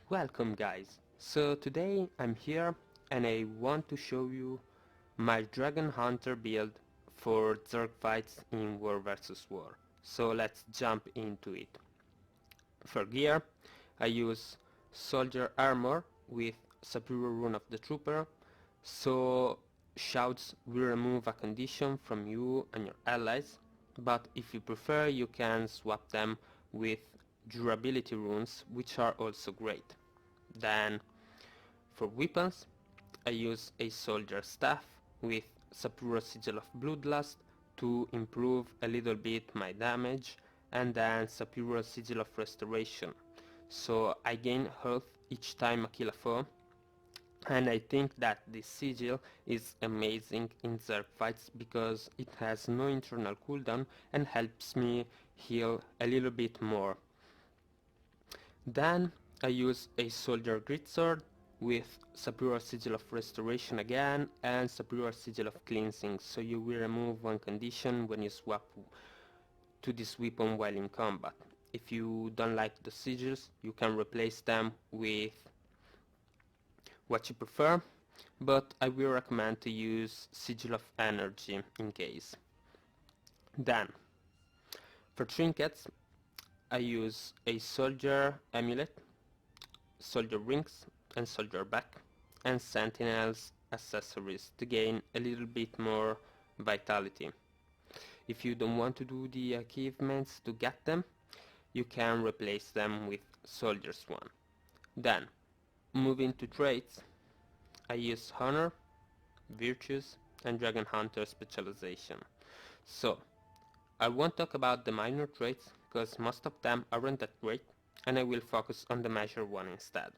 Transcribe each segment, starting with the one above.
Welcome guys! So today I'm here and I want to show you my Dragonhunter build for Zerg fights in War vs War. So let's jump into it. For gear I use soldier armor with superior rune of the trooper, so shouts will remove a condition from you and your allies, but if you prefer you can swap them with durability runes, which are also great. Then for weapons I use a soldier staff with superior sigil of bloodlust to improve a little bit my damage, and then superior sigil of restoration, so I gain health each time I kill a foe, and I think that this sigil is amazing in Zerg fights because it has no internal cooldown and helps me heal a little bit more. Then I use a soldier greatsword with superior sigil of restoration again and superior sigil of cleansing, so you will remove one condition when you swap to this weapon while in combat. If you don't like the sigils you can replace them with what you prefer, but I will recommend to use sigil of energy in case. Then for trinkets I use a soldier amulet, soldier rings and soldier back, and sentinels accessories to gain a little bit more vitality. If you don't want to do the achievements to get them, you can replace them with soldiers one. Then moving to traits, I use honor, virtues and Dragonhunter specialization. So I won't talk about the minor traits because most of them aren't that great, and I will focus on the major one instead.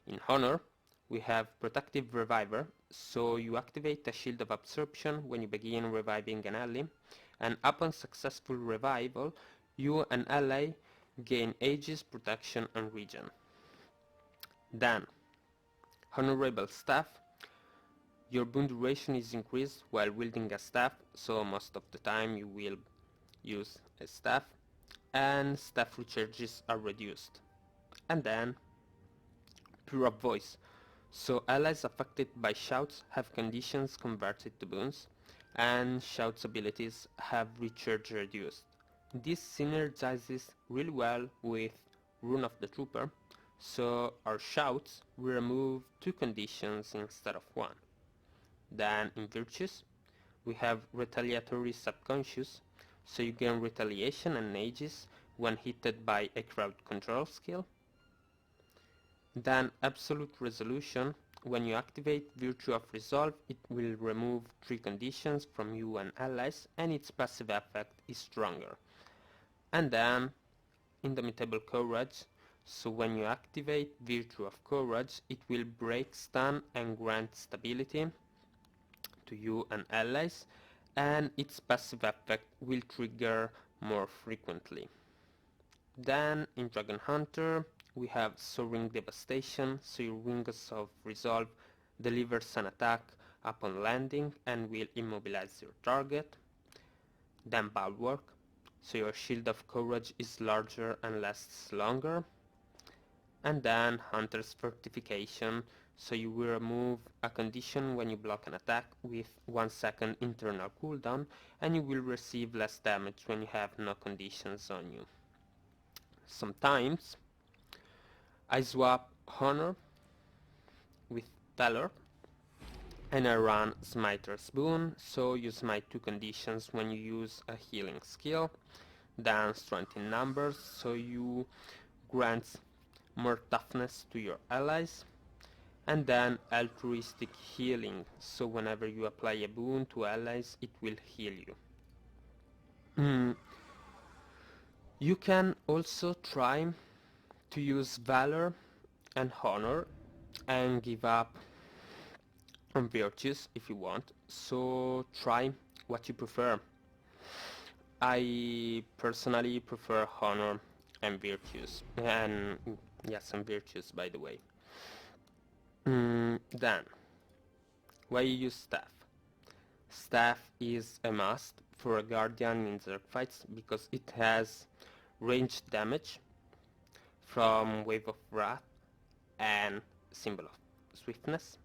In honor we have protective reviver, so you activate a shield of absorption when you begin reviving an ally, and upon successful revival you and ally gain aegis, protection and regen. Then honorable staff, your boon duration is increased while wielding a staff, so most of the time you will use a staff, and staff recharges are reduced. And then pure up voice, so allies affected by shouts have conditions converted to boons, and shouts abilities have recharge reduced. This synergizes really well with rune of the trooper, so our shouts will remove 2 conditions instead of 1. Then in virtues we have retaliatory subconscious, so you gain retaliation and aegis when hit by a crowd control skill. Then absolute resolution, when you activate Virtue of Resolve it will remove 3 conditions from you and allies, and its passive effect is stronger. And then Indomitable Courage, so when you activate Virtue of Courage it will break stun and grant stability to you and allies, and its passive effect will trigger more frequently. Then in Dragonhunter we have Soaring Devastation, so your Wings of Resolve delivers an attack upon landing and will immobilize your target. Then Bulwark, so your Shield of Courage is larger and lasts longer. And then Hunter's Fortification, so you will remove a condition when you block an attack with 1 second internal cooldown, and you will receive less damage when you have no conditions on you. Sometimes I swap honor with valor and I run Smiter's boon, so you smite 2 conditions when you use a healing skill. Then strength in numbers, so you grant more toughness to your allies. And then altruistic healing, so whenever you apply a boon to allies it will heal you. You can also try to use valor and honor and give up on virtues if you want, so try what you prefer. I personally prefer honor and virtues, and yes, and virtues by the way. Then why you use staff? Staff is a must for a guardian in Zerg fights because it has ranged damage from Wave of Wrath and symbol of swiftness.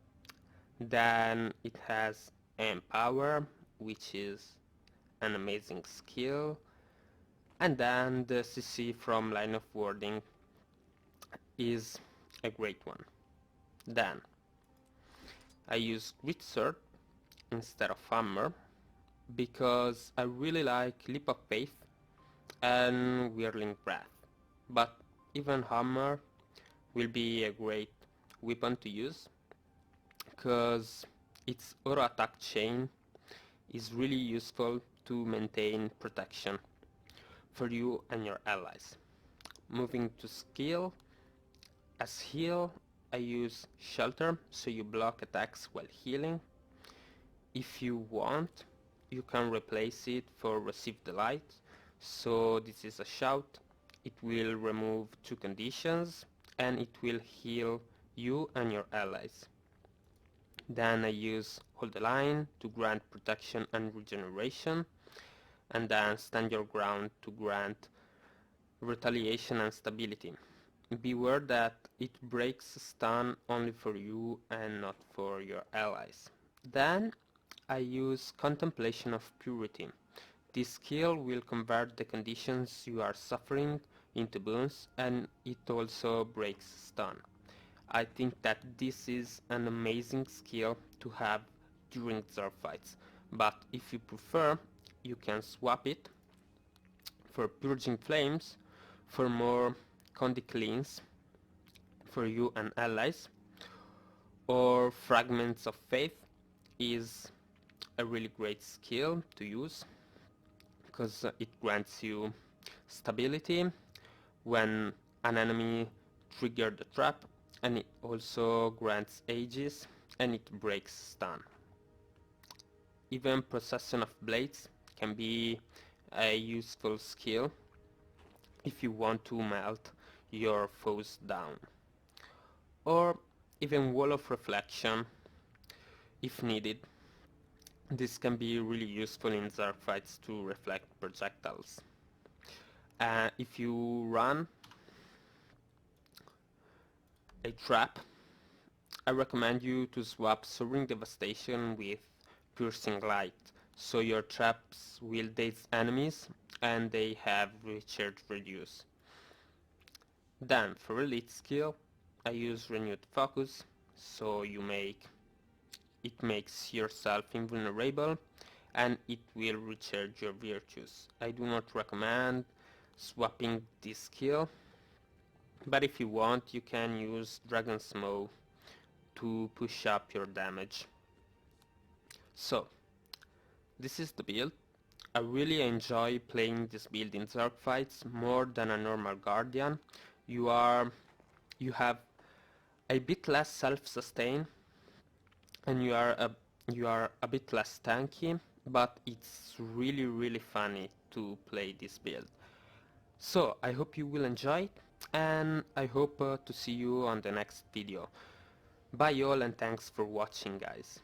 Then it has Empower, which is an amazing skill. And then the CC from Line of Wording is a great one. Then I use Grit Sword instead of Hammer because I really like Leap of Faith and Whirling Breath. But even Hammer will be a great weapon to use because its auto attack chain is really useful to maintain protection for you and your allies. Moving to skill, as heal I use Shelter, so you block attacks while healing. If you want, you can replace it for Receive the Light, so this is a shout. It will remove 2 conditions and it will heal you and your allies. Then I use Hold the Line to grant protection and regeneration, and then Stand Your Ground to grant retaliation and stability. Beware that it breaks stun only for you and not for your allies. Then I use Contemplation of Purity. This skill will convert the conditions you are suffering into boons, and it also breaks stun. I think that this is an amazing skill to have during Zerg fights, but if you prefer, you can swap it for Purging Flames for more Condi Cleans for you and allies, or Fragments of Faith is a really great skill to use because it grants you stability when an enemy triggers the trap, and it also grants Aegis and it breaks stun. Even Procession of Blades can be a useful skill if you want to melt your foes down. Or even Wall of Reflection if needed. This can be really useful in Zerg fights to reflect projectiles. If you run a trap, I recommend you to swap Soaring Devastation with Piercing Light, so your traps will daze enemies and they have recharge reduce. Then for elite skill, I use Renewed Focus, so it makes yourself invulnerable and it will recharge your virtues. I do not recommend swapping this skill, but if you want, you can use Dragon's Maw to push up your damage. So, this is the build. I really enjoy playing this build in Zerg fights more than a normal Guardian. You have a bit less self-sustain and you are a bit less tanky, but it's really funny to play this build. So I hope you will enjoy it, and I hope to see you on the next video. Bye all, and thanks for watching, guys.